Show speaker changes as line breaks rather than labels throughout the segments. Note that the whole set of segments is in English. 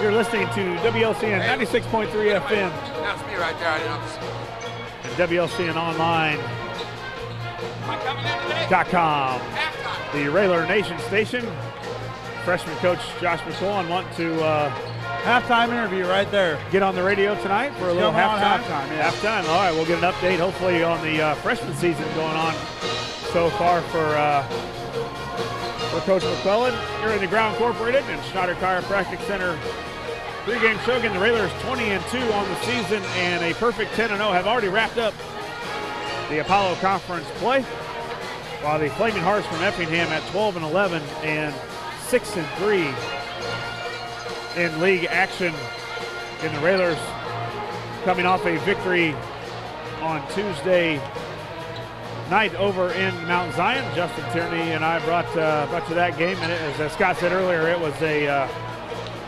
You're listening to WLCN 96.3 FM.
That's me right there. I didn't
And WLCNonline.com. The Railer Nation station. Freshman coach Josh McCullough wanting to
halftime interview right there.
Get on the radio tonight for a little halftime.
Yeah.
Halftime. All right, we'll get an update hopefully on the freshman season going on so far for Coach McClellan. You're in the Ground Incorporated and Schneider Chiropractic Center pregame show. Again, the Railers 20-2 on the season and a perfect 10-0 have already wrapped up the Apollo Conference play, while the Flaming Hearts from Effingham at 12-11 and 6-3 in league action. In the Railers coming off a victory on Tuesday night over in Mount Zion. Justin Tierney and I brought you that game, and as Scott said earlier, it was a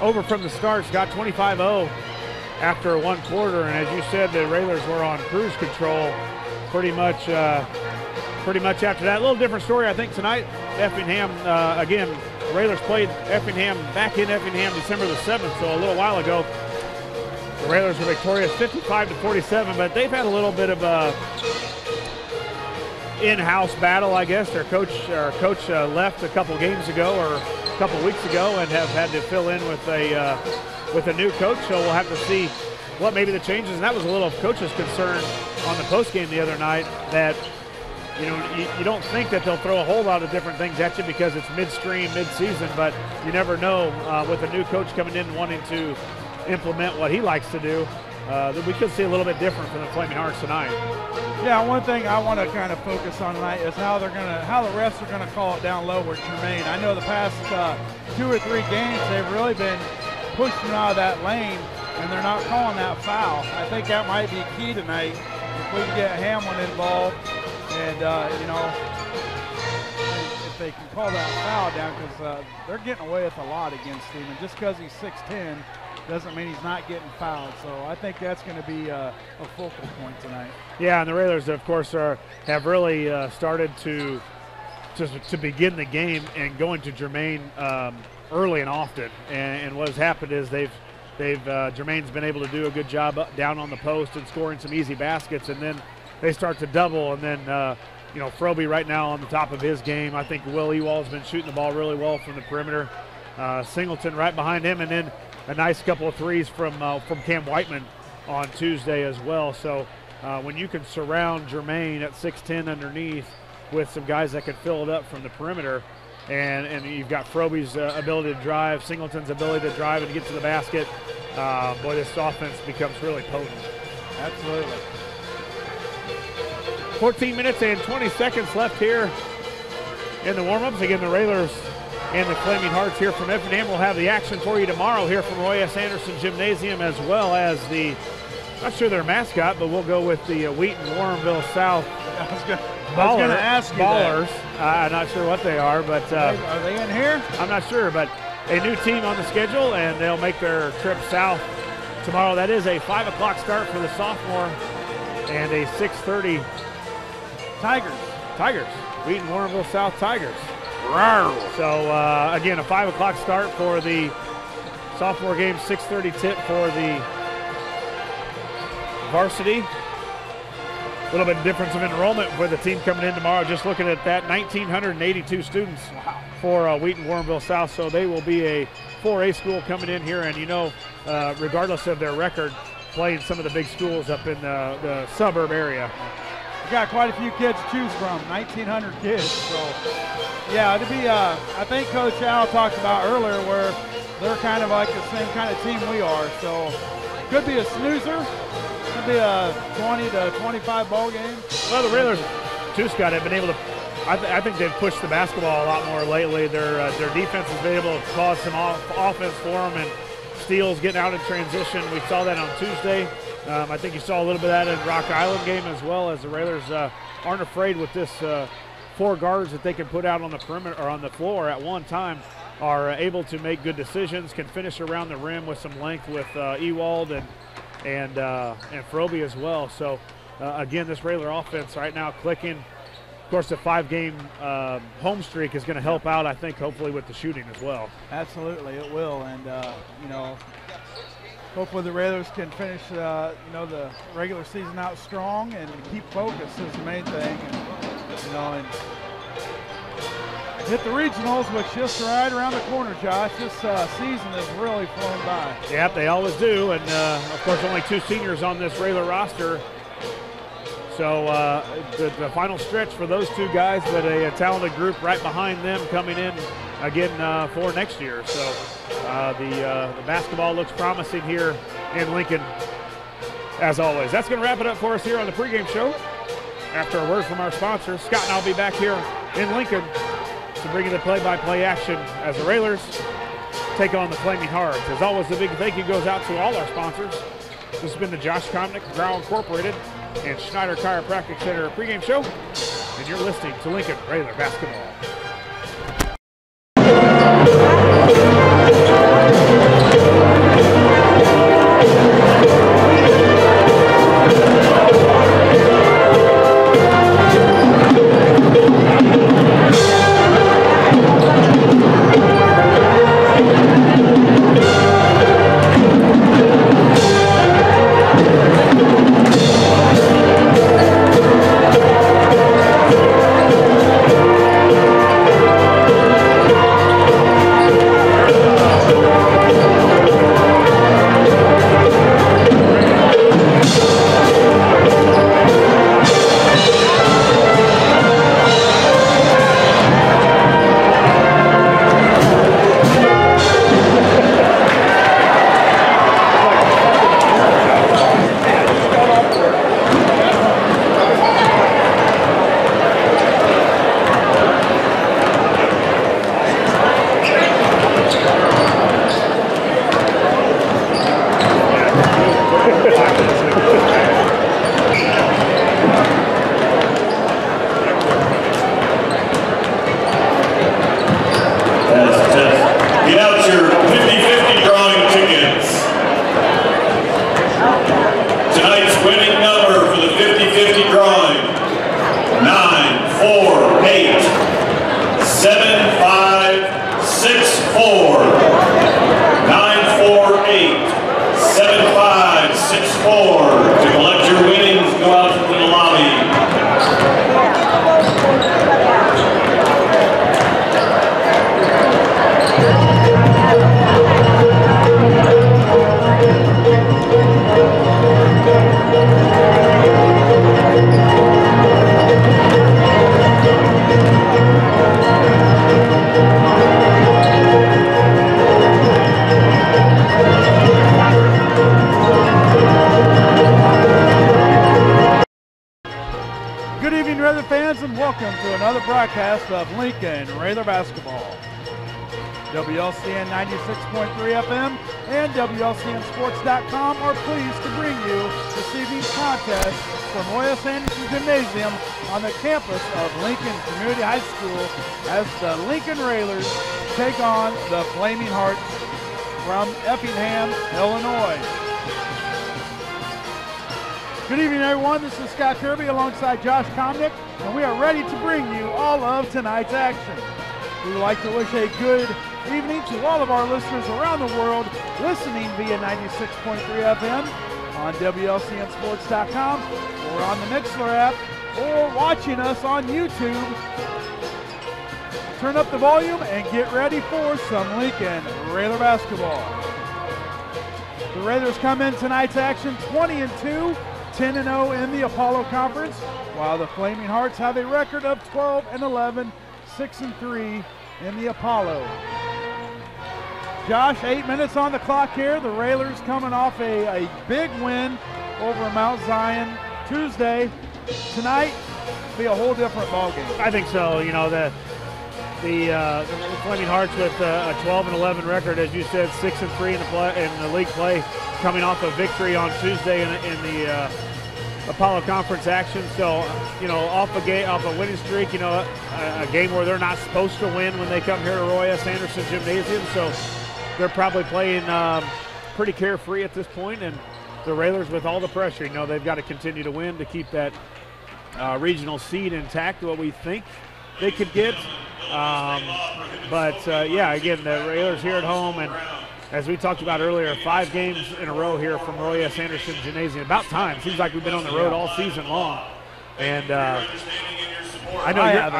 over from the start. Scott 25-0 after one quarter, and as you said, the Railers were on cruise control pretty much after that. A little different story, I think, tonight. Effingham, again, the Railers played Effingham back in Effingham December the 7th, so a little while ago. The Railers were victorious 55-47, but they've had a little bit of a in-house battle, I guess. Their coach left a couple games ago or a couple weeks ago and have had to fill in with a new coach, so we'll have to see what maybe the changes. And that was a little of coach's concern on the postgame the other night, that you don't think that they'll throw a whole lot of different things at you because it's midstream, mid-season, but you never know with a new coach coming in and wanting to implement what he likes to do, that we could see a little bit different from the Flaming Hearts tonight.
Yeah, one thing I want to kind of focus on tonight is how the refs are gonna call it down low with Jermaine. I know the past 2 or 3 games they've really been pushing out of that lane, and they're not calling that foul. I think that might be key tonight if we can get Hamlin involved, and if they can call that foul down, because they're getting away with a lot against him, and just because he's 6'10" doesn't mean he's not getting fouled. So I think that's going to be a focal point tonight.
Yeah, and the Railers, of course, have really started to begin the game and going to Jermaine early and often. And what has happened is Jermaine's been able to do a good job down on the post and scoring some easy baskets, and then they start to double, and then Froby right now on the top of his game. I think Will Ewald's been shooting the ball really well from the perimeter. Singleton right behind him, and then a nice couple of threes from Cam Whiteman on Tuesday as well. So when you can surround Jermaine at 6'10" underneath with some guys that can fill it up from the perimeter, and you've got Froby's ability to drive, Singleton's ability to drive and get to the basket, boy, this offense becomes really potent.
Absolutely.
14 minutes and 20 seconds left here in the warm-ups. Again, the Railers and the Flaming Hearts here from Effingham will have the action for you tomorrow here from Roy S. Anderson Gymnasium, as well as the, not sure their mascot, but we'll go with the Wheaton-Warrenville South
I was going to ask you
Ballers. I'm not sure what they are, but
are they in here?
I'm not sure, but a new team on the schedule, and they'll make their trip south tomorrow. That is a 5 o'clock start for the sophomore and a 6:30 Tigers. Wheaton-Warrenville South Tigers. So, again, a 5 o'clock start for the sophomore game, 6:30 tip for the varsity. A little bit difference of enrollment with the team coming in tomorrow. Just looking at that, 1,982 students for Wheaton-Warrenville South. So they will be a 4A school coming in here, and regardless of their record, playing some of the big schools up in the suburb area.
We got quite a few kids to choose from, 1,900 kids. So, yeah, it'd be, I think Coach Al talked about earlier where they're kind of like the same kind of team we are. So, could be a snoozer. Could be a 20 to 25 ball game.
Well, the Railers, too, Scott, have been able to, I think they've pushed the basketball a lot more lately. Their defense has been able to cause some offense for them, and steals getting out in transition. We saw that on Tuesday. I think you saw a little bit of that in Rock Island game as well, as the Railers aren't afraid with this 4 guards that they can put out on the perimeter or on the floor at one time, are able to make good decisions, can finish around the rim with some length with Ewald and Froby as well. So again, this Railer offense right now clicking. Of course, the 5-game home streak is going to help out, I think, hopefully with the shooting as well.
Absolutely, it will. And, you know, hopefully the Railers can finish, you know, the regular season out strong and keep focus is the main thing. And, you know, and hit the regionals, which just right around the corner, Josh. This season has really flown by.
Yep, they always do. And, of course, only 2 seniors on this Railer roster. So the final stretch for those 2 guys, but a talented group right behind them coming in again for next year. So the basketball looks promising here in Lincoln, as always. That's going to wrap it up for us here on the pregame show. After a word from our sponsors, Scott and I'll be back here in Lincoln to bring you the play-by-play action as the Railers take on the Flaming Hearts. As always, the big thank you goes out to all our sponsors. This has been the Josh Komnick, Growl Incorporated, and Schneider Chiropractic Center pregame show, and you're listening to Lincoln Railer Basketball.
Broadcast of Lincoln Railer Basketball. WLCN 96.3 FM and WLCNsports.com are pleased to bring you this evening's contest from Royal Anderson Gymnasium on the campus of Lincoln Community High School as the Lincoln Railers take on the Flaming Hearts from Effingham, Illinois. Good evening, everyone. This is Scott Kirby alongside Josh Komnick, and we are ready to bring you all of tonight's action. We would like to wish a good evening to all of our listeners around the world listening via 96.3 FM on WLCNsports.com or on the Mixler app or watching us on YouTube. Turn up the volume and get ready for some Lincoln Railer basketball. The Railers come in tonight's action 20-2. 10-0 in the Apollo Conference, while the Flaming Hearts have a record of 12-11, 6-3 in the Apollo. Josh, 8 minutes on the clock here. The Railers coming off a big win over Mount Zion Tuesday. Tonight, be a whole different ballgame.
I think so. You know, the Flaming Hearts with a 12-11 record, as you said, 6-3 in the league play, coming off a victory on Tuesday in the Apollo Conference action. So, you know, off a winning streak, you know, a game where they're not supposed to win when they come here to Roy S. Anderson Gymnasium. So they're probably playing pretty carefree at this point, and the Railers with all the pressure, you know, they've got to continue to win to keep that regional seed intact, what we think they could get. Yeah, again, the Railers here at home, and as we talked about earlier, 5 games in a row here from Roy S. Anderson Gymnasium. About time. Seems like we've been on the road all season long. And I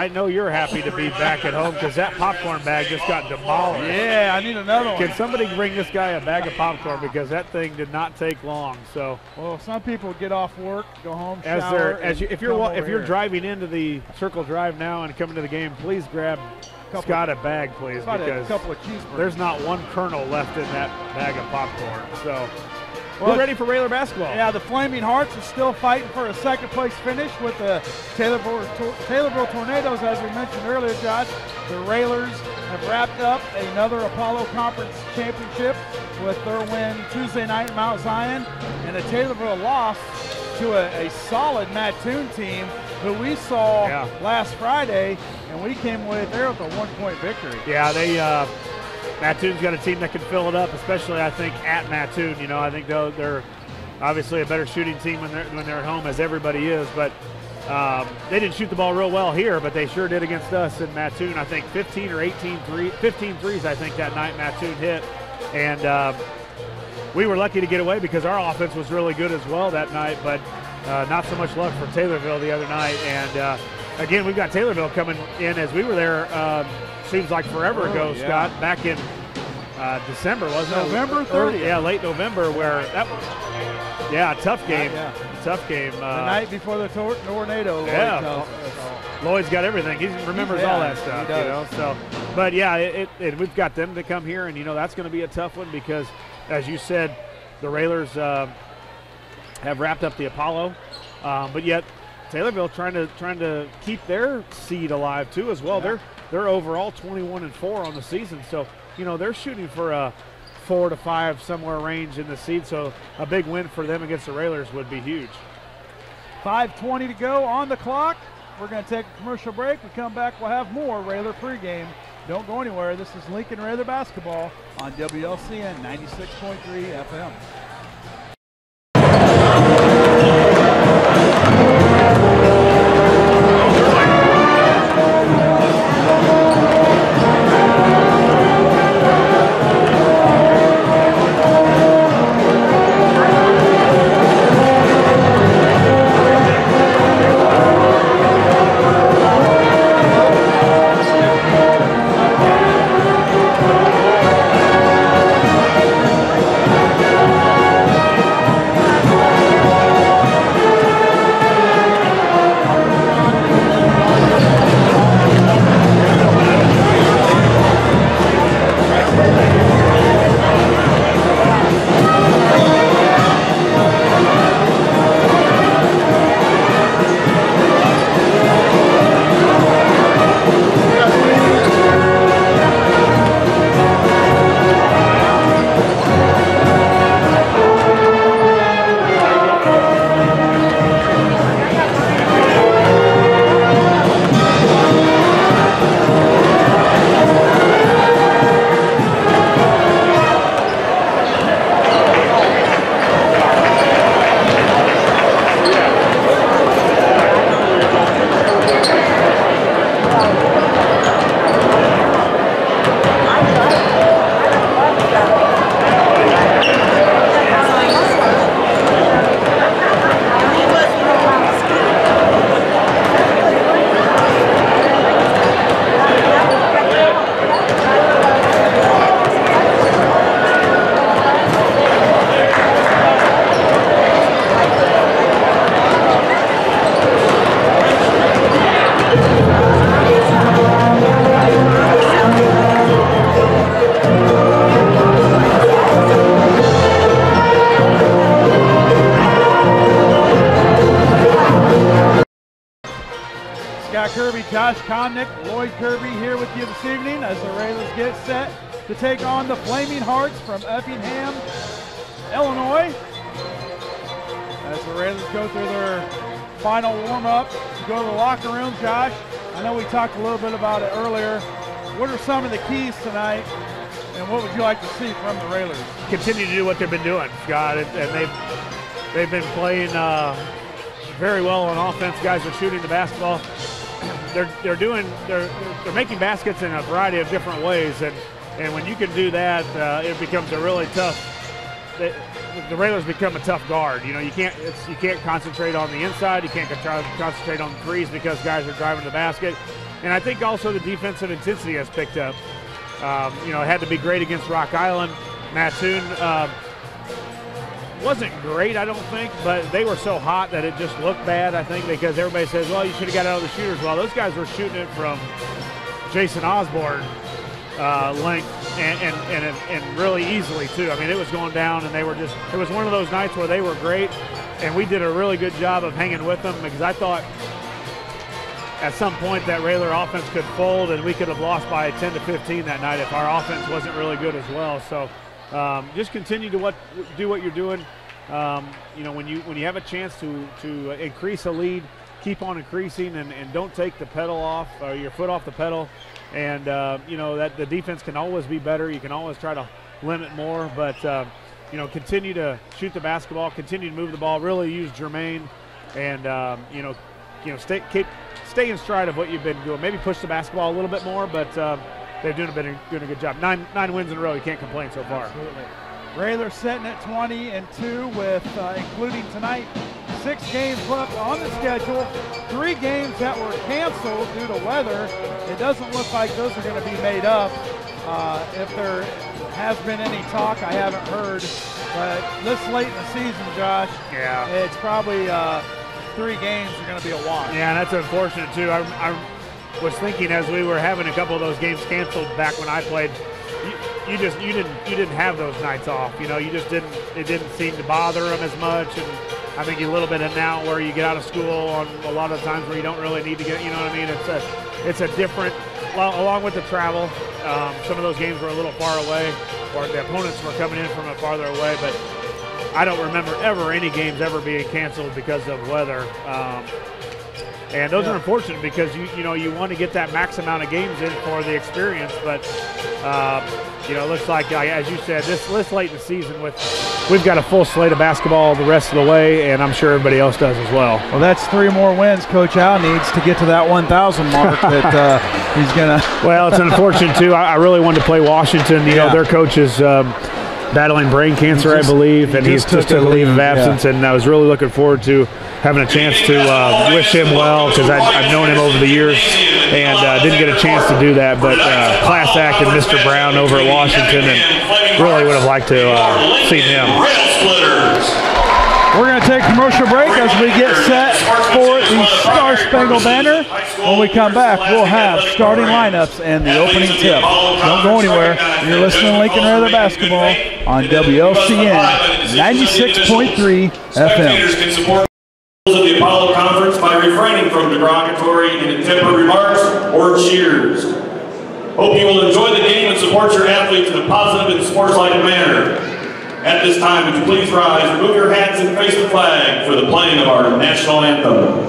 know you're happy to be back at home because that popcorn bag just got demolished.
Yeah, I need another one.
Can somebody bring this guy a bag of popcorn because that thing did not take long. So,
well, some people get off work, go home, shower.
If you're driving into the Circle Drive now and coming to the game, please grab Scott a bag, please, because
a couple of cheeseburgers.
There's not one kernel left in that bag of popcorn. So. We're ready for Railer basketball.
Yeah, the Flaming Hearts are still fighting for a second-place finish with the Taylorville Tornadoes, as we mentioned earlier, Josh. The Railers have wrapped up another Apollo Conference Championship with their win Tuesday night at Mount Zion, and the Taylorville lost to a solid Mattoon team who we saw last Friday, and we came away there with a 1-point victory.
Yeah, Mattoon's got a team that can fill it up, especially I think at Mattoon. You know, I think they're obviously a better shooting team when they're at home, as everybody is. But they didn't shoot the ball real well here, but they sure did against us in Mattoon. I think 15 threes I think that night Mattoon hit, and we were lucky to get away because our offense was really good as well that night. But not so much luck for Taylorville the other night. And again, we've got Taylorville coming in as we were there. Seems like forever ago, Scott, back in December, wasn't it?
November 30th.
Yeah, late November, where that was, tough game. Tough game.
The night before the tornado.
Lloyd's got everything. He remembers all that stuff, you know. So, but yeah, we've got them to come here, and you know that's going to be a tough one because, as you said, the Railers have wrapped up the Apollo, but yet Taylorville trying to keep their seed alive too as well.
Yeah.
They're overall 21-4 on the season, so you know they're shooting for a 4 to 5 somewhere range in the seed. So a big win for them against the Railers would be huge.
5:20 to go on the clock. We're going to take a commercial break. We come back, we'll have more Railer pregame. Don't go anywhere. This is Lincon Railer basketball on WLCN 96.3 FM. Kirby, Josh Komnick, Lloyd Kirby here with you this evening as the Railers get set to take on the Flaming Hearts from Effingham, Illinois. As the Railers go through their final warm-up, go to the locker room. Josh, I know we talked a little bit about it earlier. What are some of the keys tonight, and what would you like to see from the Railers?
Continue to do what they've been doing, Scott, and they've been playing very well on offense. Guys are shooting the basketball. They're making baskets in a variety of different ways, and when you can do that, it becomes a really tough. The Railers become a tough guard. You know, you can't concentrate on the inside. You can't concentrate on the threes because guys are driving the basket. And I think also the defensive intensity has picked up. You know, it had to be great against Rock Island. Mattoon wasn't great, I don't think, but they were so hot that it just looked bad, I think, because everybody says, well, you should have got out of the shooters. Well, those guys were shooting it from Jason Osborne length and really easily, too. I mean, it was going down, and it was one of those nights where they were great, and we did a really good job of hanging with them because I thought at some point that Railer offense could fold and we could have lost by 10 to 15 that night if our offense wasn't really good as well. So just continue to do what you're doing. You know, when you have a chance to increase a lead, keep on increasing and don't take the pedal off or your foot off the pedal. And you know that the defense can always be better. You can always try to limit more, but you know, continue to shoot the basketball, continue to move the ball, really use Jermaine, and you know, stay in stride of what you've been doing. Maybe push the basketball a little bit more, but they're doing a good job. Nine wins in a row. You can't complain so far.
Absolutely. Raylor sitting at 20-2 with, including tonight, 6 games left on the schedule. 3 games that were canceled due to weather. It doesn't look like those are going to be made up. If there has been any talk, I haven't heard. But this late in the season, Josh,
yeah,
it's probably 3 games are going to be a wash.
Yeah, and that's unfortunate too. I was thinking as we were having a couple of those games canceled back when I played, you didn't have those nights off. You know, it didn't seem to bother them as much. And I think a little bit of now where you get out of school on a lot of times where you don't really need to get. You know what I mean? It's a different. Well, along with the travel, some of those games were a little far away, or the opponents were coming in from a farther away, but I don't remember any games ever being canceled because of weather. And those are unfortunate because you want to get that max amount of games in for the experience, but you know, it looks like, as you said, this late in the season, we've got a full slate of basketball the rest of the way, and I'm sure everybody else does as well.
Well, that's 3 more wins Coach Al needs to get to that 1,000 mark that he's gonna.
Well, it's unfortunate too. I really wanted to play Washington. You know, their coach is battling brain cancer, I believe, and he's just took a leave of absence, and I was really looking forward to having a chance to wish him well because I've known him over the years and didn't get a chance to do that, but class act and Mr. Brown over at Washington, and really would have liked to see him.
We're going to take a commercial break as we get set for the Star Spangled Banner. When we come back, we'll have starting lineups and the opening tip. Don't go anywhere. You're listening to Lincoln Railer Basketball on WLCN 96.3 FM.
Of the Apollo Conference by refraining from derogatory and intemperate remarks or cheers. Hope you will enjoy the game and support your athletes in a positive and sports-like manner. At this time, would you please rise, remove your hats, and face the flag for the playing of our national anthem.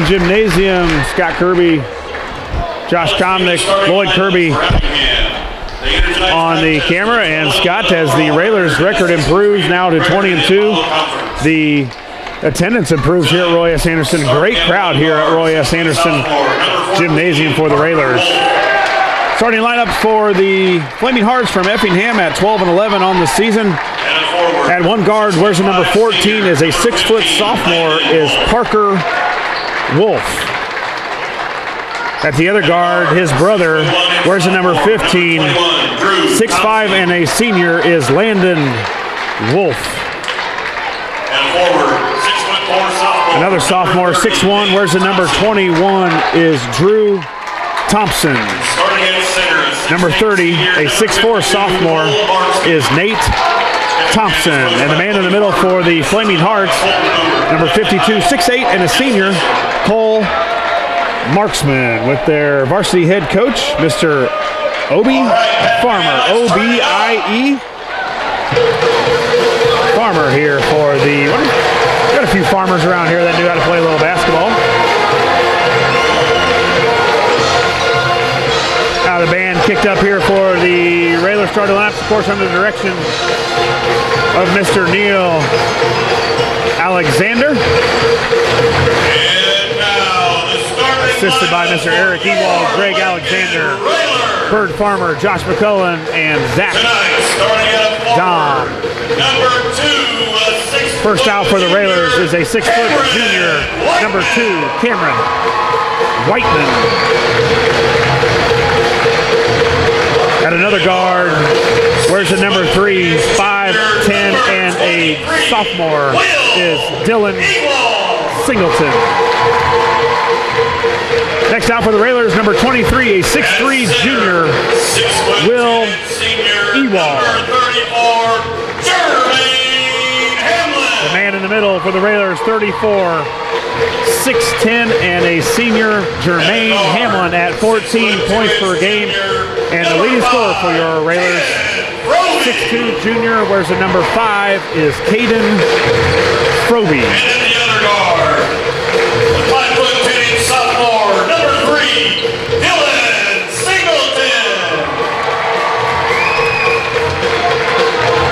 Gymnasium, Scott Kirby, Josh Komnick, Lloyd Kirby on the camera, and Scott, as the Railers record improves now to 20-2, the attendance improves here at Roy S. Anderson. Great crowd here at Roy S. Anderson Gymnasium for the Railers. Starting lineup for the Flaming Hearts from Effingham at 12 and 11 on the season. At one guard, wears the number 14, is a 6-foot sophomore, is Parker Wolf. At the other guard, his brother, wears the number 15, 6'5", and a senior, is Landon Wolf. Another sophomore, 6'1", wears the number 21, is Drew Thompson. Number 30, a 6'4" sophomore, is Nate Thompson. And the man in the middle for the Flaming Hearts, number 52, 6'8", and a senior, Cole Marksman, with their varsity head coach, Mr. Obie Farmer, O-B-I-E Farmer here for the, got a few farmers around here that knew how to play a little basketball. Now the band kicked up here for the Railers starting lineup, of course, under the direction of Mr. Neil Alexander. Assisted by Mr. Eric Ewald, Greg Alexander, Bird Farmer, Josh McCullen, and Zach Dom. First out for the Railers is a 6-foot junior, number 2, Cameron Whiteman. At another guard, where's the number 3, 5'10", and a sophomore, is Dylan Singleton. Next out for the Railers, number 23, a 6'3" junior, Will Ewald. The man in the middle for the Railers, 34, 6'10", and a senior, Jermaine Hamlin, at 14 points per game. And the leading scorer for your Railers, 6'2" junior, wears the number 5, is Caden Froby.
And then the other guard, the 5'10" sophomore, number 3, Dylan Singleton.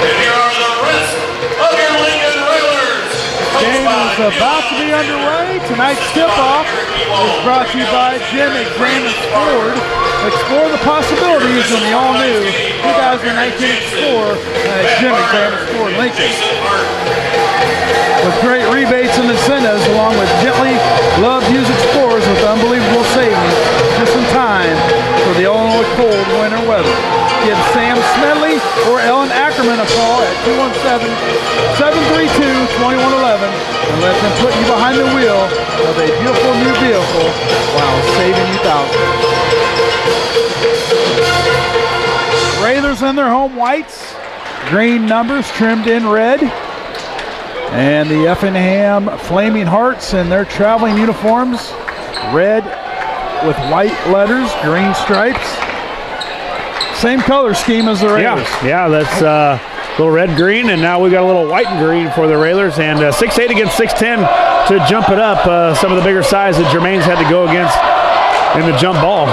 And here are the rest of your Lincon Railers.
Game is about to be underway. Tonight's tip-off is brought to you by Gymnasium Ford. Explore the possibilities in the all-new 2019 Explorer at Gymnasium Ford Lincon. With great rebates and incentives, along with gently loved used Explorers with unbelievable savings, just in time for the Illinois cold winter weather. Give Sam Smedley or Ellen Ackerman a call at 217-732-2111 and let them put you behind the wheel of a beautiful new vehicle while saving you thousands. Railers in their home whites, green numbers trimmed in red, and the Effingham Flaming Hearts in their traveling uniforms, red with white letters, green stripes. Same color scheme as the Railers.
Yeah, that's a little red-green, and now we got a little white and green for the Railers, and 6'8" against 6'10" to jump it up. Some of the bigger size that Jermaine's had to go against in the jump ball.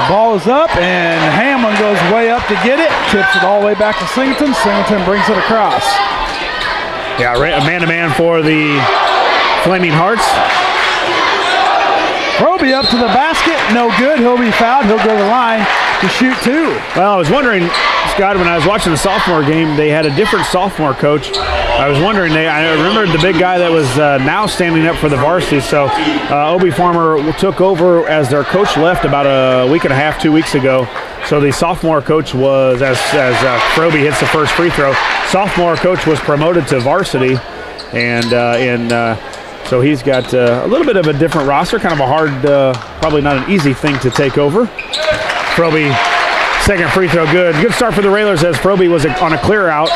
Ball is up, and Hamlin goes way up to get it. Tips it all the way back to Singleton. Singleton brings it across.
Yeah, man-to-man for the Flaming Hearts.
Roby up to the basket. No good. He'll be fouled. He'll go to the line to shoot 2.
Well, I was wondering, Scott, when I was watching the sophomore game, they had a different sophomore coach. I was wondering, I remember the big guy that was now standing up for the varsity. So Obie Farmer took over as their coach left about a week and a half, 2 weeks ago. So the sophomore coach was, as Froby hits the first free throw, sophomore coach was promoted to varsity. And so he's got a little bit of a different roster, kind of a hard, probably not an easy thing to take over. Froby, second free throw, good. Good start for the Railers as Froby was on a clear out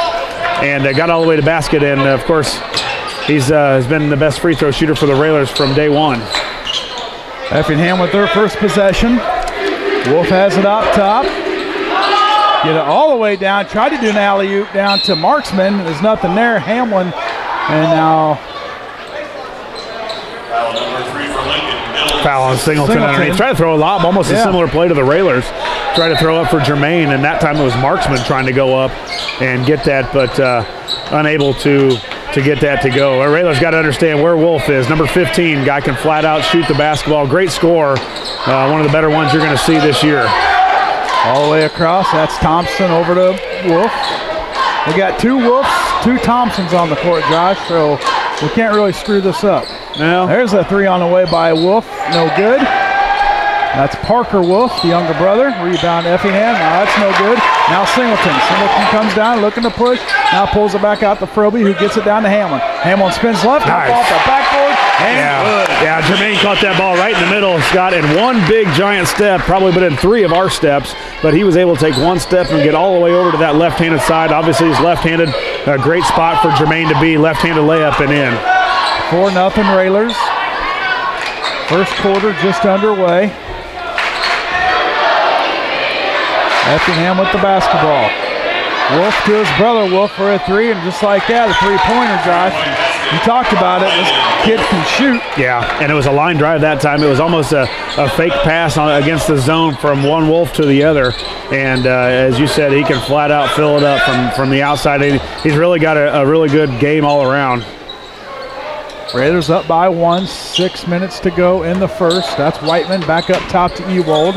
and got all the way to basket. And, of course, he's has been the best free throw shooter for the Railers from day one.
Effingham with their first possession. Wolf has it up top. Get it all the way down. Tried to do an alley-oop down to Marksman. There's nothing there. Hamlin, and now
Foul on Singleton underneath. Tried to throw a lob, almost a similar play to the Railers. Tried to throw up for Jermaine, and that time it was Marksman trying to go up and get that, but unable to get that to go. Our Railers got to understand where Wolf is. Number 15, guy can flat out shoot the basketball. Great scorer. One of the better ones you're going to see this year.
All the way across, that's Thompson over to Wolf. We got 2 Wolves, 2 Thompsons on the court, Josh, so we can't really screw this up.
No.
There's a 3 on the way by Wolf, no good. That's Parker Wolf, the younger brother. Rebound Effingham. Now that's no good. Now Singleton. Singleton comes down, looking to push. Now pulls it back out to Froby, who gets it down to Hamlin. Hamlin spins left,
nice.
Off the backboard, and good.
Yeah, Jermaine caught that ball right in the middle, Scott, and one big giant step, probably been in 3 of our steps, but he was able to take one step and get all the way over to that left-handed side. Obviously, he's left-handed. A great spot for Jermaine to be. Left-handed layup and in.
4-0 Railers. First quarter just underway. Effingham with the basketball. Wolf to his brother Wolf for a 3, and just like that, a 3-pointer, Josh. You talked about it. This kid can shoot.
Yeah, and it was a line drive that time. It was almost a fake pass against the zone from one Wolf to the other. And as you said, he can flat out fill it up from the outside. He's really got a really good game all around.
Raiders up by 1, 6 minutes to go in the first. That's Whiteman back up top to Ewald,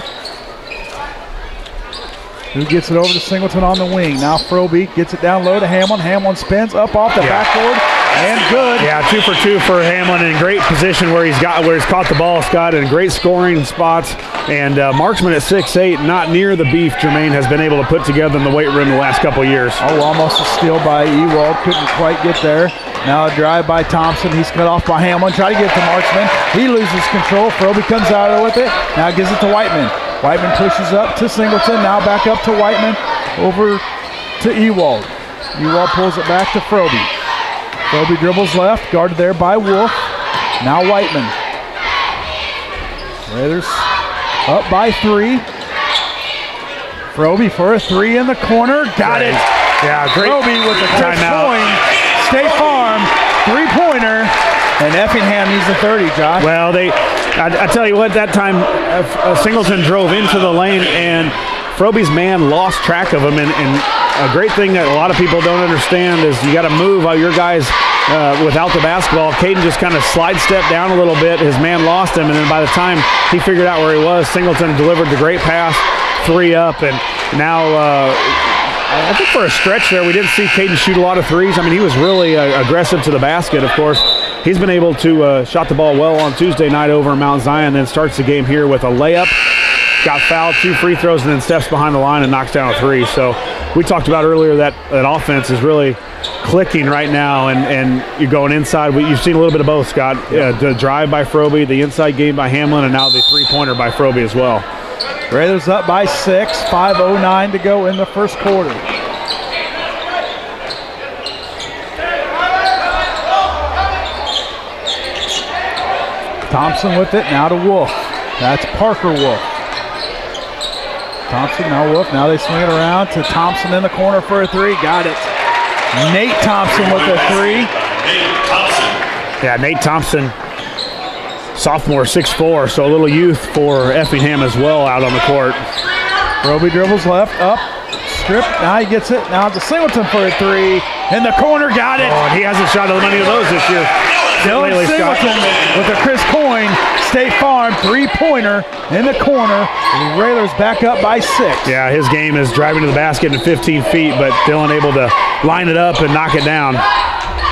who gets it over to Singleton on the wing. Now Froby gets it down low to Hamlin. Hamlin spins up off the backboard and good.
Yeah, 2 for 2 for Hamlin in great position where he's caught the ball, Scott, in great scoring spots. And Marksman at 6'8", not near the beef Jermaine has been able to put together in the weight room the last couple of years.
Oh, almost a steal by Ewald. Couldn't quite get there. Now a drive by Thompson. He's cut off by Hamlin. Try to get to Marksman. He loses control. Froby comes out of it with it. Now gives it to Whiteman. Whiteman pushes up to Singleton. Now back up to Whiteman. Over to Ewald. Ewald pulls it back to Froby. Froby dribbles left. Guarded there by Wolf. Now Whiteman. Raiders up by 3. Froby for a 3 in the corner. Got it.
Yeah, great.
Froby with the timeout. State Farm 3-pointer. And Effingham needs a 30, Josh.
Well, I tell you what, that time Singleton drove into the lane and Froby's man lost track of him. And a great thing that a lot of people don't understand is you got to move all your guys without the basketball. Caden just kind of slide-stepped down a little bit. His man lost him, and then by the time he figured out where he was, Singleton delivered the great pass, 3 up, and now I think for a stretch there we didn't see Caden shoot a lot of threes. I mean, he was really aggressive to the basket, of course. He's been able to shot the ball well on Tuesday night over in Mount Zion, then starts the game here with a layup. Got fouled, 2 free throws, and then steps behind the line and knocks down a 3. So we talked about earlier that offense is really clicking right now, and you're going inside. You've seen a little bit of both, Scott. The drive by Froby, the inside game by Hamlin, and now the 3-pointer by Froby as well.
Raiders up by 6, 5:09 to go in the first quarter. Thompson with it, now to Wolf. That's Parker Wolf. Thompson, now Wolf. Now they swing it around to Thompson in the corner for a 3. Got it. Nate Thompson with a 3.
Yeah, Nate Thompson, sophomore, 6'4", so a little youth for Effingham as well out on the court.
Froby dribbles left, up, strip. Now he gets it. Now to Singleton for a 3. In the corner, got it.
Oh, and he hasn't shot as many of those this year.
Dylan Singleton with a Chris Coyne State Farm 3-pointer in the corner. The Railers back up by 6.
Yeah, his game is driving to the basket in 15 feet, but Dylan able to line it up and knock it down.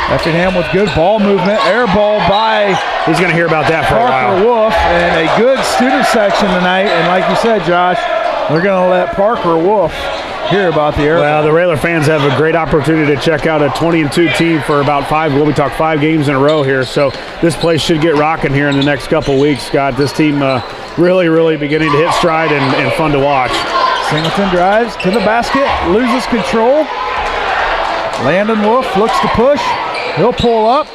Effingham with good ball movement. Air ball by
He's going to hear about that for a while.
Parker Wolf, and a good student section tonight. And like you said, Josh, they're going to let Parker Wolf hear about the air.
Well, the Railer fans have a great opportunity to check out a 20-2 team for about 5. We'll be talking 5 games in a row here, so this place should get rocking here in the next couple weeks, Scott. This team really beginning to hit stride and fun to watch.
Singleton drives to the basket, loses control. Landon Wolf looks to push. He'll pull up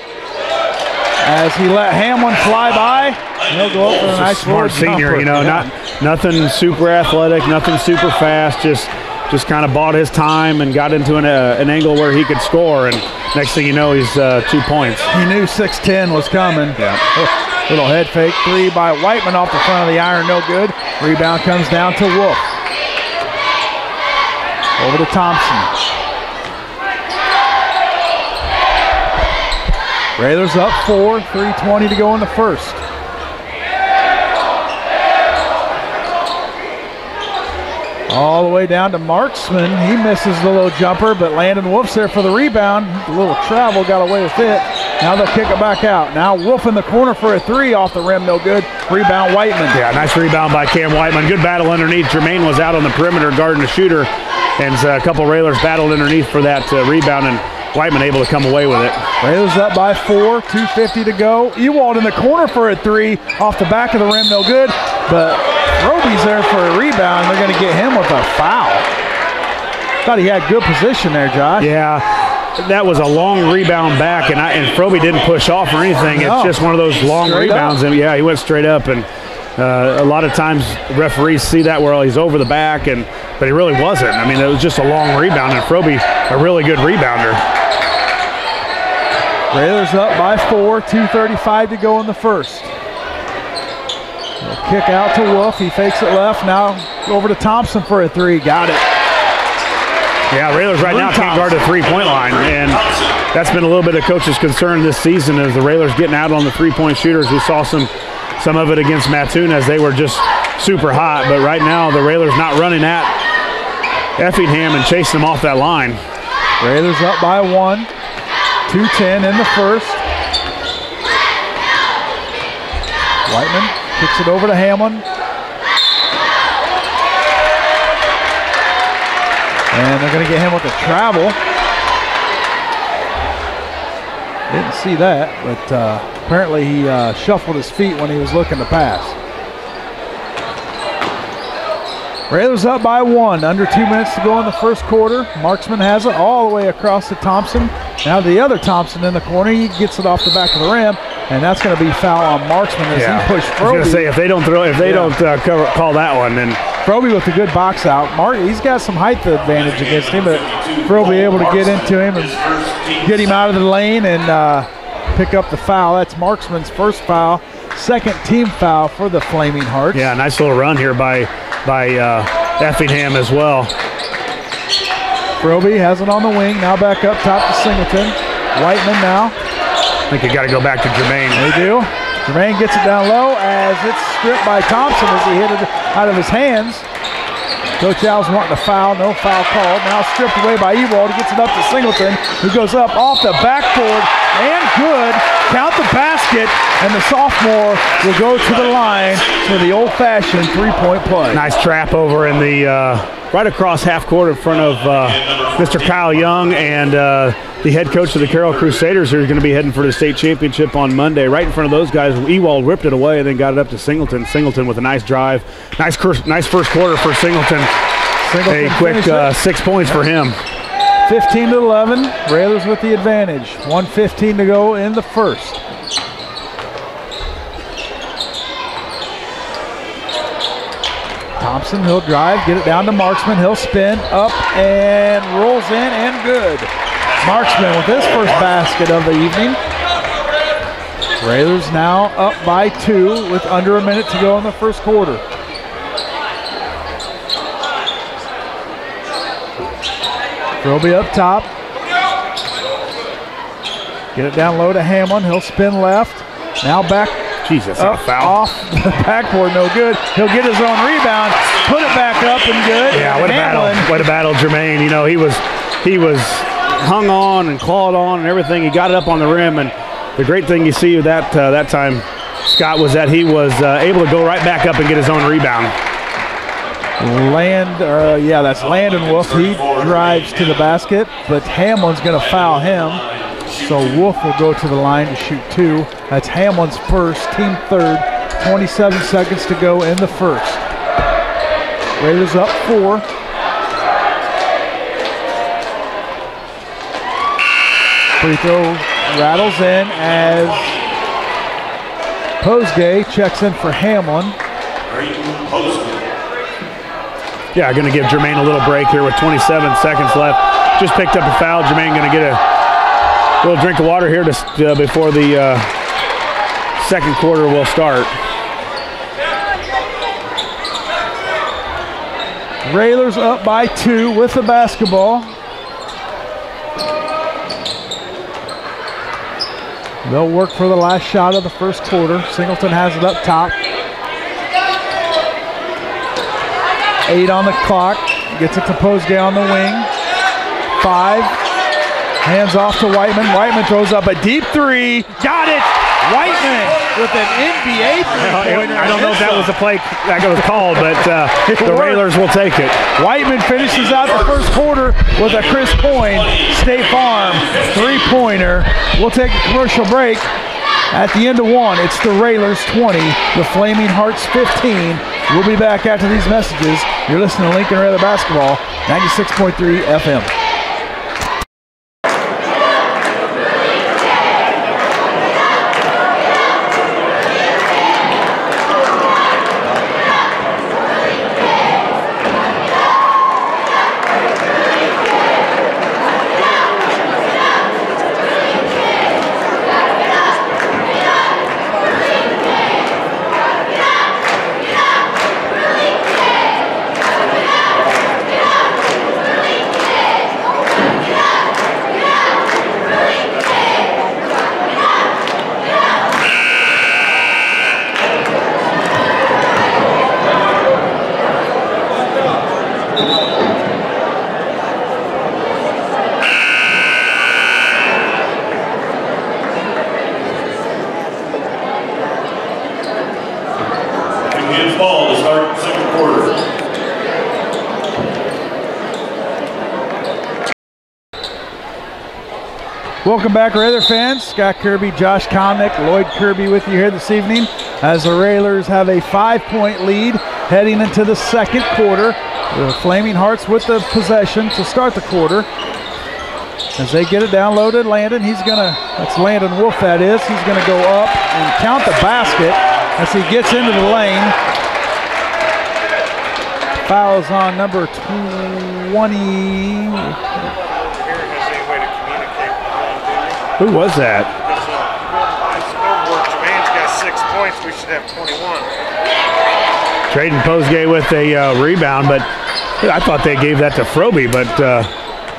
as he let Hamlin fly by. He'll go up for a nice
smart senior,
jumper.
you know, nothing super athletic, nothing super fast, just kind of bought his time and got into an angle where he could score, and next thing you know, he's 2 points.
He knew 6'10" was coming.
Yeah.
Little head fake three by Whiteman off the front of the iron, no good. Rebound comes down to Wolf. Over to Thompson. Railers up 4, 3:20 to go in the first. All the way down to Marksman. He misses the low jumper, but Landon Wolf's there for the rebound. A little travel, got away with it. Now they'll kick it back out. Now Wolf in the corner for a three, off the rim, no good. Rebound Whiteman.
Yeah, nice rebound by Cam Whiteman. Good battle underneath. Jermaine was out on the perimeter guarding the shooter, and a couple Railers battled underneath for that rebound, and Whiteman able to come away with it.
Railers up by 4, 2:50 to go. Ewald in the corner for a three, off the back of the rim, no good. But Roby's there for a rebound. They're going to get him with a foul. Thought he had good position there, Josh.
Yeah, that was a long rebound back, and Froby didn't push off or anything.
No.
It's just one of those long
Straight
rebounds.
up.
And yeah, he went straight up, and a lot of times referees see that where he's over the back, but he really wasn't. I mean, it was just a long rebound, and Froby, a really good rebounder.
Railers up by 4, 2:35 to go in the first. Kick out to Wolf. He fakes it left. Now over to Thompson for a three. Got it.
Yeah, Railers right now can't guard the three-point line, and that's been a little bit of coach's concern this season, is the Railers getting out on the three-point shooters. We saw some of it against Mattoon as they were just super hot, but right now the Railers not running at Effingham and chasing them off that line.
Railers up by 1, 2:10 in the first. Whiteman kicks it over to Hamlin. And they're going to get him with a travel. Didn't see that, but apparently he shuffled his feet when he was looking to pass. Railers up by 1, under 2 minutes to go in the first quarter. Marksman has it all the way across to Thompson. Now the other Thompson in the corner, he gets it off the back of the rim, and that's going to be foul on Marksman as he pushed Froby.
I was going to say, if they don't call that one, then
Froby with a good box out. He's got some height advantage against him, but Froby able to get into him and get him out of the lane and pick up the foul. That's Marksman's first foul, second team foul for the Flaming Hearts.
Yeah, nice little run here by Effingham as well.
Froby has it on the wing, now back up top to Singleton. Whiteman now.
I think you got to go back to Jermaine.
They do. Jermaine gets it down low as it's stripped by Thompson as he hit it out of his hands. Coach Al's wanting a foul, no foul called. Now stripped away by Ewald. He gets it up to Singleton, who goes up off the backboard and good. Count the basket, and the sophomore will go to the line for the old-fashioned three-point play.
Nice trap over in the right across half court in front of Mr. Kyle Young and the head coach of the Carroll Crusaders, who are going to be heading for the state championship on Monday. Right in front of those guys, Ewald ripped it away and then got it up to Singleton. Singleton with a nice drive. Nice first quarter for Singleton. A quick 6 points for him.
15-11, Railers with the advantage. 1:15 to go in the first. Thompson, he'll drive, get it down to Marksman. He'll spin up and rolls in and good. Marksman with his first basket of the evening. Railers now up by 2 with under a minute to go in the first quarter. Kirby up top. Get it down low to Hamlin. He'll spin left. Now back.
Jesus,
up,
foul.
Off the backboard, no good. He'll get his own rebound, put it back up and good.
Yeah, what a battle. What a battle, Jermaine. You know, he was hung on and clawed on and everything. He got it up on the rim, and the great thing you see that time, Scott, was that he was able to go right back up and get his own rebound.
That's Landon Wolf. He drives to the basket, but Hamlin's going to foul him. So Wolf will go to the line to shoot 2. That's Hamlin's first, team third. 27 seconds to go in the first. Raiders up 4. Free throw rattles in as Posgay checks in for Hamlin.
Yeah, going to give Jermaine a little break here with 27 seconds left. Just picked up a foul. Jermaine going to get a little drink of water here before the second quarter will start.
Railers up by 2 with the basketball. They'll work for the last shot of the first quarter. Singleton has it up top. 8 on the clock. Gets it to Pregame on the wing. 5. Hands off to Whiteman. Whiteman throws up a deep 3. Got it! Whiteman with an NBA three-pointer.
I don't know if that was the play that was called, but the Railers will take it.
Whiteman finishes out the first quarter with a Chris Coyne State Farm three-pointer. We'll take a commercial break. At the end of 1, it's the Railers 20, the Flaming Hearts 15. We'll be back after these messages. You're listening to Lincoln Railer Basketball, 96.3 FM. Welcome back, Railer fans. Scott Kirby, Josh Komnick, Lloyd Kirby with you here this evening as the Railers have a 5-point lead heading into the second quarter. The Flaming Hearts with the possession to start the quarter. As they get it down low to Landon, that's Landon Wolf that is. He's gonna go up and count the basket as he gets into the lane. Fouls on number 20.
Who was that?
Jermaine's got 6 points. We should have 21.
Trading Pregame with a rebound, but I thought they gave that to Froby, but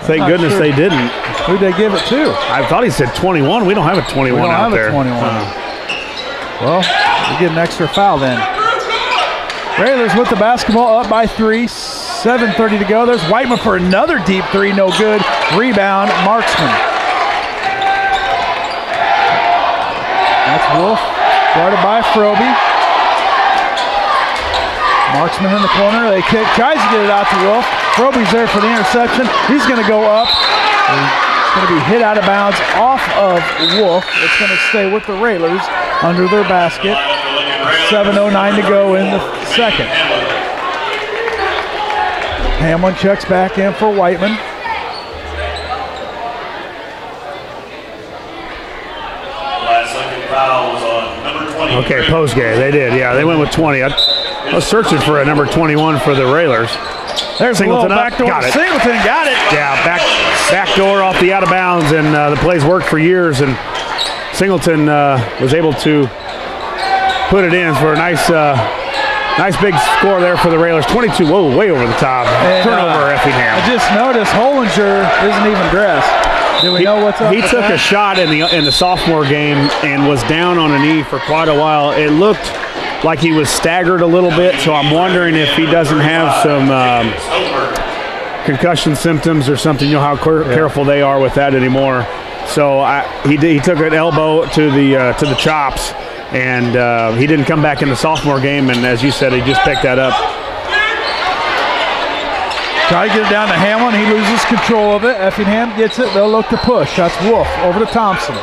thank goodness they didn't.
Who'd they give it to?
I thought he said 21. We don't have a 21 out there.
We don't have a 21. Well, we get an extra foul then. Railers with the basketball up by 3. 7:30 to go. There's Whiteman for another deep 3. No good. Rebound, Marksman. That's Wolf, guarded by Froby. Marksman in the corner. They kick, tries to get it out to Wolf. Froby's there for the interception. He's going to go up. It's going to be hit out of bounds off of Wolf. It's going to stay with the Railers under their basket. 7:09 to go in the second. Hamlin checks back in for Whiteman.
Okay, Pregame, they did. Yeah, they went with 20. I was searching for a number 21 for the Railers.
There's
Singleton
a back door.
Got it.
Singleton got it.
Yeah, back door off the out of bounds, and the plays worked for years. And Singleton was able to put it in for a nice big score there for the Railers. 22. Whoa, way over the top. And, turnover, Effingham.
I just noticed Hollinger isn't even dressed. Do we know what's up?
He took a shot in the sophomore game and was down on a knee for quite a while. It looked like he was staggered a little bit, so I'm wondering if he doesn't have some concussion symptoms or something. You know how careful they are with that anymore. So he took an elbow to the chops, and he didn't come back in the sophomore game. And as you said, he just picked that up.
Try to get it down to Hamlin. He loses control of it. Effingham gets it. They'll look to push. That's Wolf over to Thompson.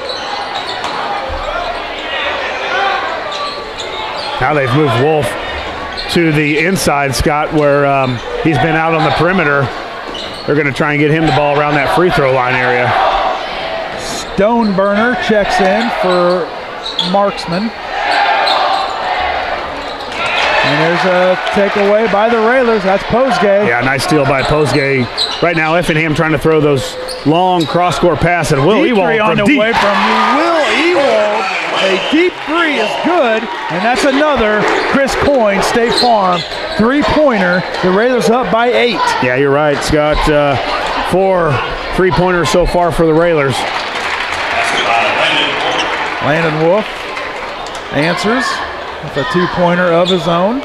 Now they've moved Wolf to the inside, Scott, where he's been out on the perimeter. They're going to try and get him the ball around that free throw line area.
Stoneburner checks in for Marksman. And there's a takeaway by the Railers. That's Posgay.
Yeah, nice steal by Posgay. Right now, Effingham trying to throw those long cross-court passes. And Will Ewald
on the way from Will Ewald. A deep three is good, and that's another Chris Coyne, State Farm, three-pointer. The Railers up by 8.
Yeah, you're right, Scott. 4 three-pointers so far for the Railers.
Landon Wolf answers with a two-pointer of his own.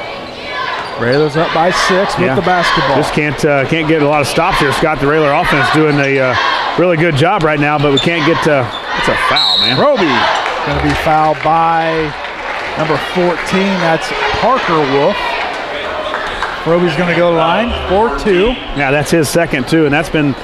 Railers up by 6 with the basketball.
Just can't get a lot of stops here, Scott. The Railer offense doing a really good job right now, but we can't get to. It's a foul, man.
Roby going to be fouled by number 14. That's Parker Wolf. Roby's going to go to the line for 2.
Yeah, that's his second too, and that's been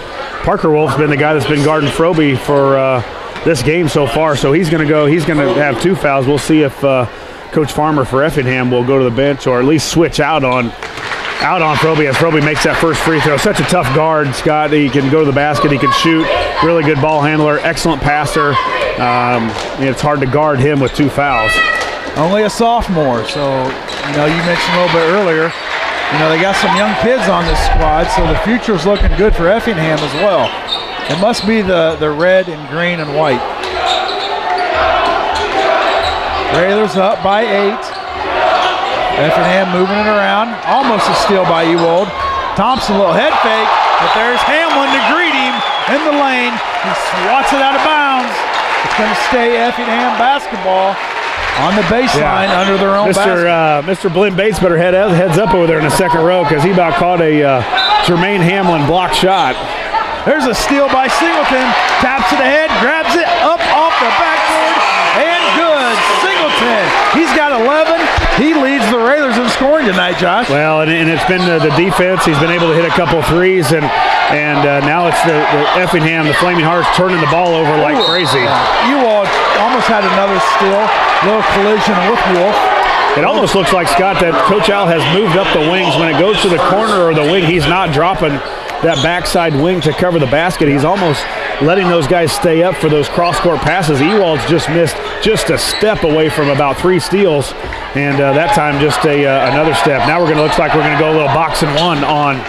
Parker Wolf's been the guy that's been guarding Froby for this game so far. So he's going to go. He's going to have 2 fouls. We'll see if Coach Farmer for Effingham will go to the bench or at least switch out on Froby as Froby makes that first free throw. Such a tough guard, Scott. He can go to the basket. He can shoot. Really good ball handler. Excellent passer. It's hard to guard him with 2 fouls.
Only a sophomore, so you mentioned a little bit earlier. They got some young kids on this squad, so the future's looking good for Effingham as well. It must be the red and green and white. Railers up by 8. Effingham moving it around. Almost a steal by Ewald. Thompson, a little head fake, but there's Hamlin to greet him in the lane. He swats it out of bounds. It's going to stay Effingham basketball on the baseline under their own basket.
Mr. Blinn Bates better heads up over there in the second row because he about caught a Jermaine Hamlin block shot.
There's a steal by Singleton. Taps it ahead, grabs it up off the backboard, and good. Singleton, he's got 11. He leads the Railers in scoring tonight, Josh.
Well, and it's been the defense. He's been able to hit a couple threes, and now it's the Effingham, the Flaming Hearts, turning the ball over like crazy.
You all almost had another steal. Little collision with Wolf.
It almost looks like, Scott, that Coach Al has moved up the wings. When it goes to the corner or the wing, he's not dropping that backside wing to cover the basket. He's almost letting those guys stay up for those cross-court passes. Ewald's just missed just a step away from about 3 steals, and that time just another step. Now looks like we're going to go a little box and 1 on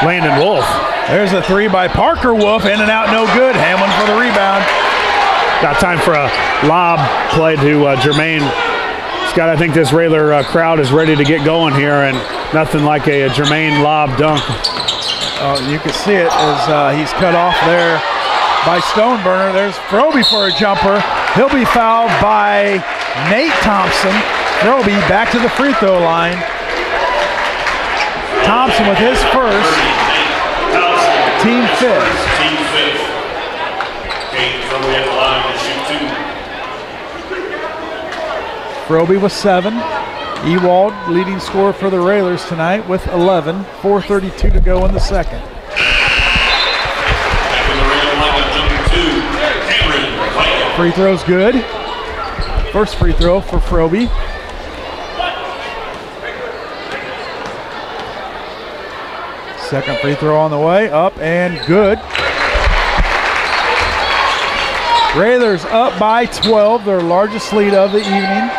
Landon Wolf.
There's a 3 by Parker Wolf, in and out, no good. Hamlin for the rebound.
Got time for a lob play to Jermaine. Scott, I think this Railer crowd is ready to get going here, and nothing like a Jermaine lob dunk.
You can see it as he's cut off there by Stoneburner. There's Froby for a jumper. He'll be fouled by Nate Thompson. Froby back to the free throw line. Thompson with his first. Team 5th. Froby with 7. Ewald, leading scorer for the Railers tonight with 11. 4:32 to go in the second. Free throw's good. First free throw for Froby. Second free throw on the way, up and good. Railers up by 12, their largest lead of the evening.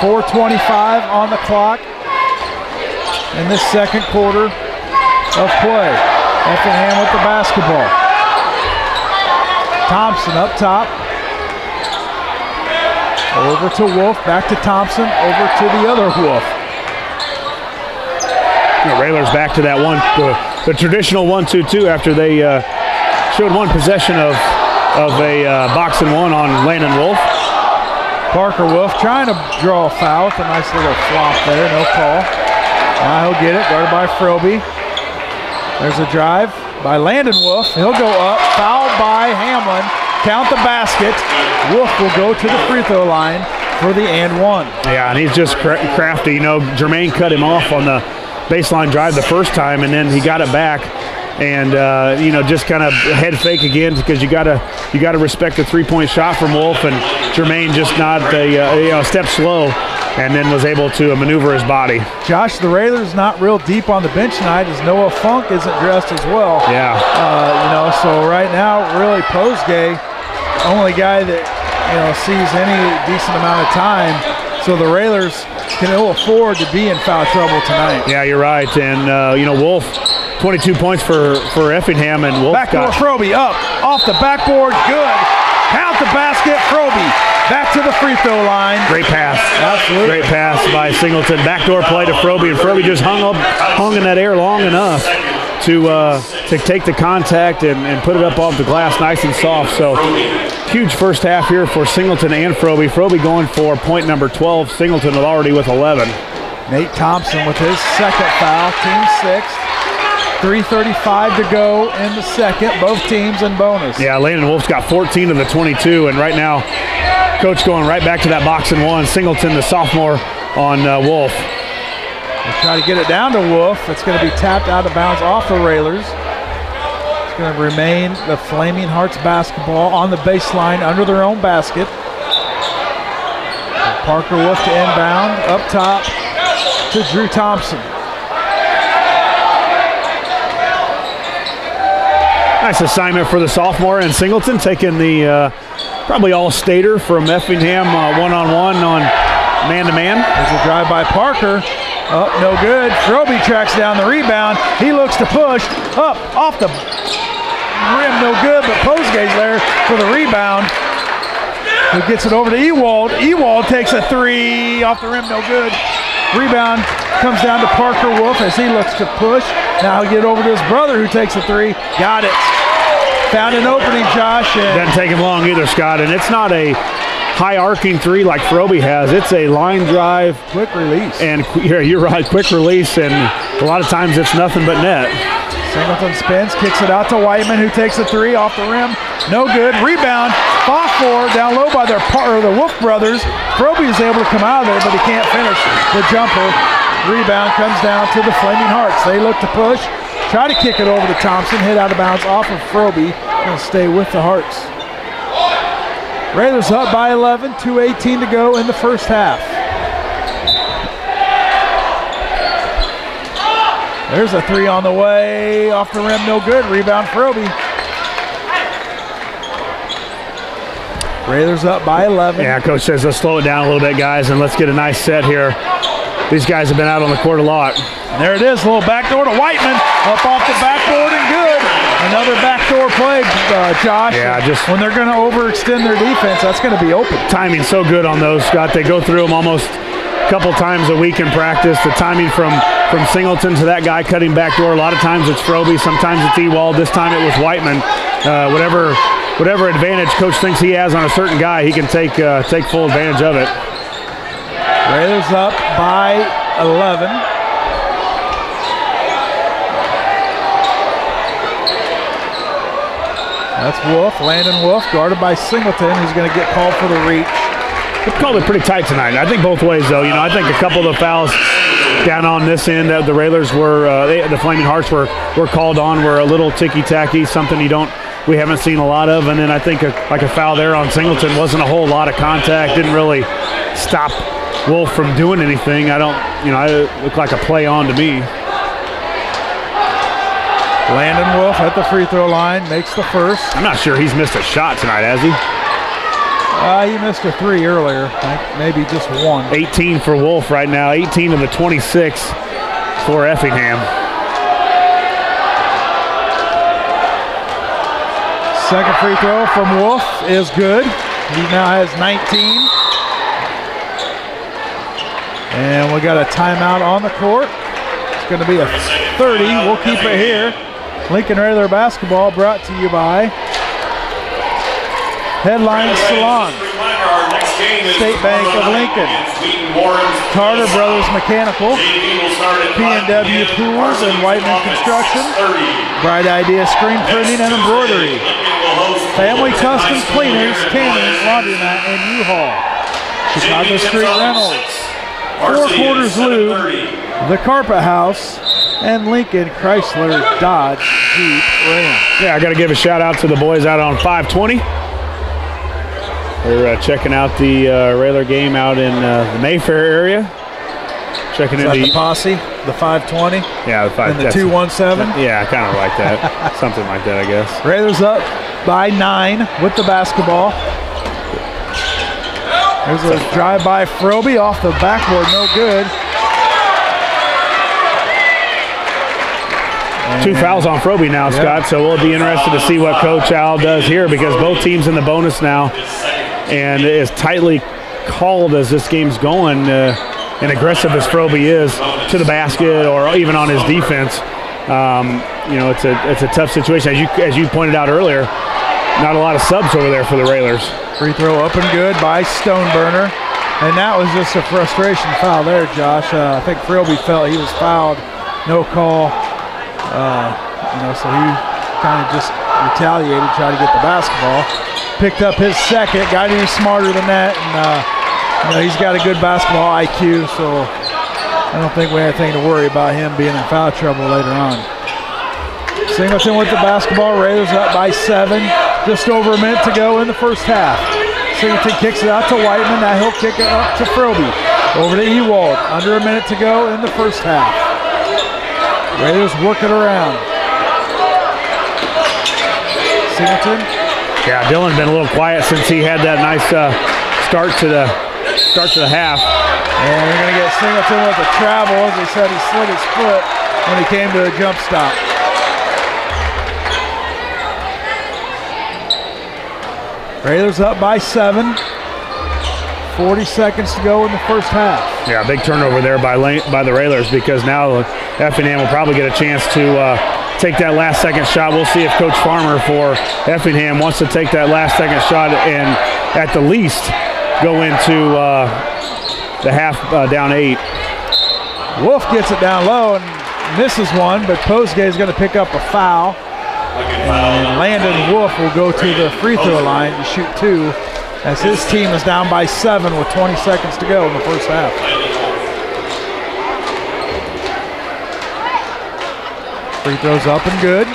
4:25 on the clock in this second quarter of play. Effingham with the basketball. Thompson up top. Over to Wolf, back to Thompson, over to the other Wolf.
Railers back to that one, the traditional 1-2-2 after they showed one possession of a box and 1 on Landon Wolf.
Parker Wolf trying to draw a foul with a nice little flop there, no call. Now he'll get it, guarded by Froby. There's a drive by Landon Wolf. He'll go up, fouled by Hamlin. Count the basket. Wolf will go to the free throw line for the and 1.
Yeah, and he's just crafty. Jermaine cut him off on the baseline drive the first time, and then he got it back. And just kind of head fake again because you gotta respect the 3-point shot from Wolf, and Jermaine just not a step slow, and then was able to maneuver his body.
Josh, the Railers not real deep on the bench tonight as Noah Funk isn't dressed as well.
Yeah.
So right now really Posgay, only guy that sees any decent amount of time. So the Railers can ill afford to be in foul trouble tonight.
Yeah, you're right. And, you know, Wolf, 22 points for Effingham, and Wolf
backdoor Froby up, off the backboard, good. Count the basket, Froby back to the free throw line.
Great pass.
Absolutely.
Great pass by Singleton. Backdoor play to Froby, and Froby just hung in that air long enough to take the contact and put it up off the glass nice and soft. So huge first half here for Singleton and Froby. Froby going for point number 12. Singleton already with 11.
Nate Thompson with his second foul, team sixth. 3:35 to go in the second, both teams in bonus.
Yeah, Landon Wolf's got 14 of the 22, and right now, Coach going right back to that box and one. Singleton, the sophomore, on Wolf.
We'll try to get it down to Wolf. It's going to be tapped out of bounds off the Railers. It's going to remain the Flaming Hearts basketball on the baseline under their own basket. Parker Wolf to inbound, up top to Drew Thompson.
Nice assignment for the sophomore, and Singleton taking the probably all-stater from Effingham one-on-one on man-to-man.
There's a drive by Parker. Up, no good. Froby tracks down the rebound. He looks to push. Up, off the rim, no good, but Posgay's there for the rebound. He gets it over to Ewald. Ewald takes a three off the rim, no good. Rebound comes down to Parker Wolf as he looks to push. Now he'll get over to his brother who takes a three. Got it. Found an opening, Josh.
Doesn't take him long either, Scott. And it's not a high arcing three like Froby has. It's a line drive.
Quick release.
And you're right, quick release. And a lot of times it's nothing but net.
Singleton spins, kicks it out to Whiteman who takes a three off the rim. No good. Rebound. Fought for down low by the Wolf brothers. Froby is able to come out of there, but he can't finish the jumper. Rebound comes down to the Flaming Hearts. They look to push, try to kick it over to Thompson, hit out of bounds off of Froby, and stay with the Hearts. Railers up by 11, 2:18 to go in the first half. There's a three on the way, off the rim, no good. Rebound Froby. Railers up by 11.
Yeah, Coach says let's slow it down a little bit, guys, and let's get a nice set here. These guys have been out on the court a lot.
And there it is, a little backdoor to Whiteman, up off the backboard and good. Another backdoor play, Josh.
Yeah, just
when they're going to overextend their defense, that's going to be open.
Timing's so good on those, Scott. They go through them almost a couple times a week in practice. The timing from Singleton to that guy cutting backdoor. A lot of times it's Froby, sometimes it's Ewald. This time it was Whiteman. Whatever advantage Coach thinks he has on a certain guy, he can take full advantage of it.
Railers up by 11. That's Wolf, Landon Wolf, guarded by Singleton, who's going to get called for the reach.
They've called it pretty tight tonight. I think both ways, though. You know, I think a couple of the fouls down on this end that the Railers were, the Flaming Hearts were called on were a little ticky-tacky, something we haven't seen a lot of. And then I think like a foul there on Singleton wasn't a whole lot of contact, didn't really stop Wolf from doing anything. It looked like a play on to me.
Landon Wolf at the free throw line, makes the first.
I'm not sure he's missed a shot tonight, has he?
He missed a three earlier, maybe just one.
18 for Wolf right now, 18 of the 26 for Effingham.
Second free throw from Wolf is good. He now has 19. And we got a timeout on the court. It's going to be a 30. We'll keep it here. Lincoln Railer basketball brought to you by Headline Salon, State Bank of Lincoln, Carter Brothers Mechanical, P&W Pools and Whiteman Construction, Bright Idea Screen Printing and Embroidery, Family Custom Cleaners, Canning, Laundromat, and U-Haul, Chicago Street Rentals, Four Quarters Lube, The Carpet House, and Lincoln Chrysler Dodge Jeep Ram.
Yeah, I got to give a shout out to the boys out on 520. They're checking out the Railer game out in the Mayfair area. Checking in
the posse, the 520.
Yeah, the 5.
And the 217.
Yeah, kind of like that. Something like that, I guess.
Railers up by 9 with the basketball. There's a drive by Froby off the backboard, no good.
Two fouls on Froby now, Scott, so we'll be interested to see what Coach Al does here because both teams in the bonus now, and as tightly called as this game's going and aggressive as Froby is to the basket or even on his defense, you know, it's a tough situation. As you pointed out earlier, not a lot of subs over there for the Railers.
Free throw up and good by Stoneburner, and that was just a frustration foul there, Josh. I think Froby felt he was fouled, no call. You know, so he kind of just retaliated, tried to get the basketball. Picked up his second, got any smarter than that, and you know, he's got a good basketball IQ, so I don't think we have anything to worry about him being in foul trouble later on. Singleton with the basketball, Raiders up by 7, just over a minute to go in the first half. Singleton kicks it out to Whiteman, now he'll kick it up to Froby. Over to Ewald, under a minute to go in the first half. Raiders working around. Singleton.
Yeah, Dylan's been a little quiet since he had that nice start to the half.
And we're going to get Singleton with a travel. As they said, he slid his foot when he came to a jump stop. Raiders up by 7. 40 seconds to go in the first half.
Yeah, big turnover there by the Railers because now Effingham will probably get a chance to take that last second shot. We'll see if Coach Farmer for Effingham wants to take that last second shot and at the least go into the half down 8.
Wolf gets it down low and misses one, but Posgay is going to pick up a foul. And Landon Wolf will go to the free throw line to shoot 2. As his team is down by 7 with 20 seconds to go in the first half. Free throws up and good.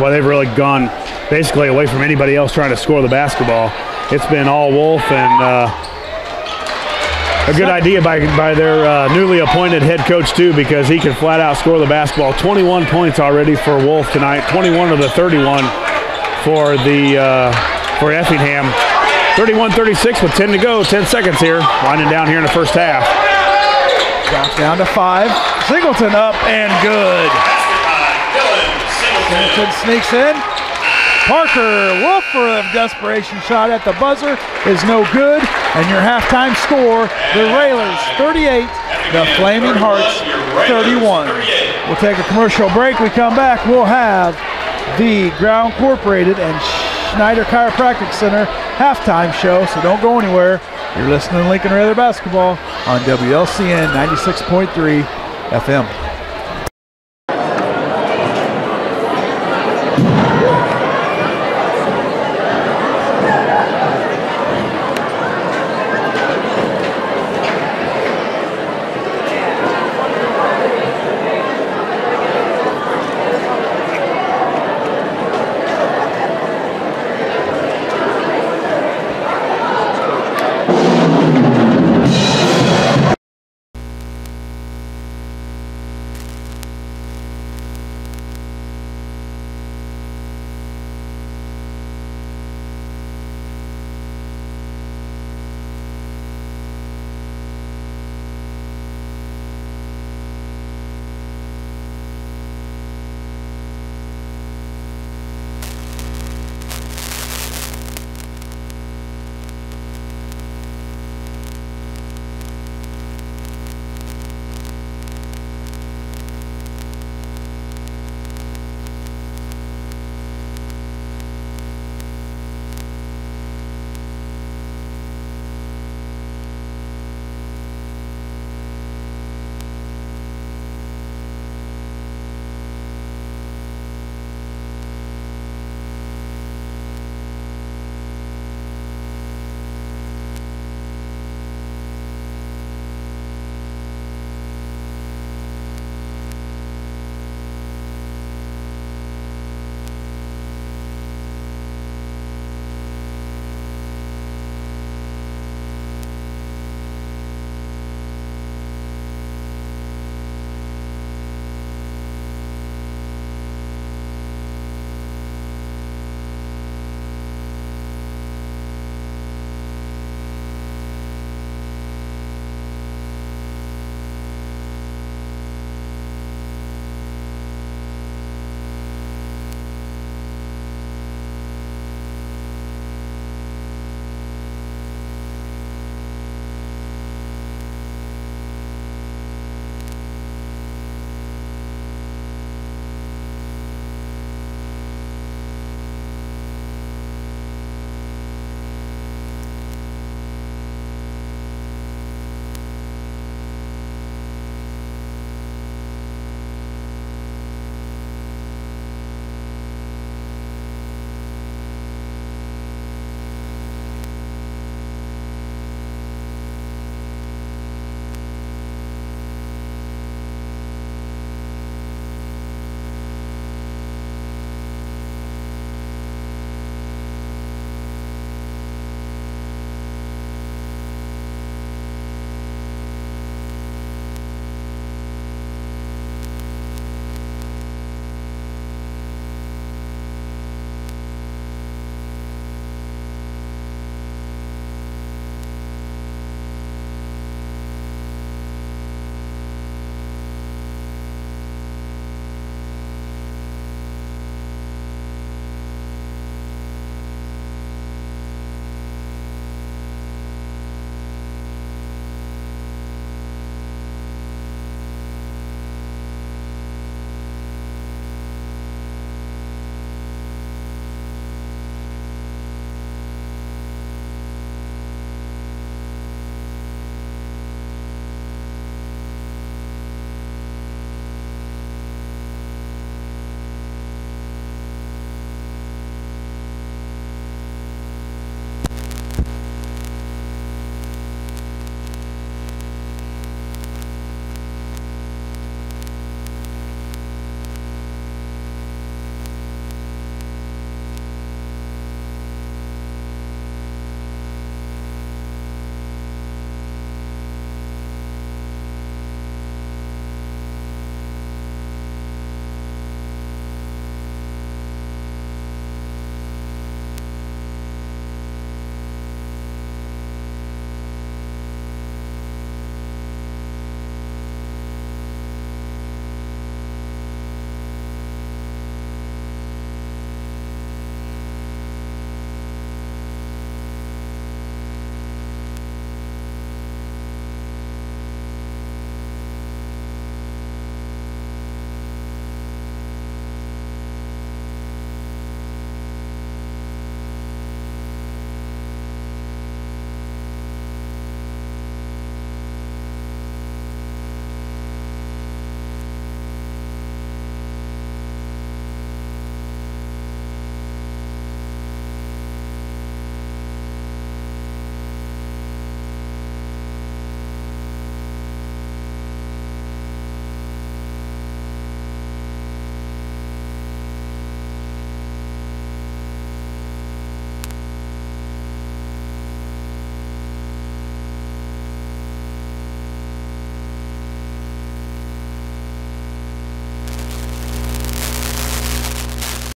Well, they've really gone basically away from anybody else trying to score the basketball. It's been all Wolf, and a good idea by their newly appointed head coach too, because he can flat out score the basketball. 21 points already for Wolf tonight. 21 of the 31 for Effingham. 31-36 with 10 to go. 10 seconds here. Winding down here in the first half.
Drops down to 5. Singleton up and good. Singleton sneaks in. Parker Wolf for a desperation shot at the buzzer is no good. And your halftime score, the Railers 38, the Flaming Hearts 31. We'll take a commercial break. We come back, we'll have the Ground Incorporated and Schneider Chiropractic Center halftime show, so don't go anywhere. You're listening to Lincoln Raider Basketball on WLCN 96.3 FM.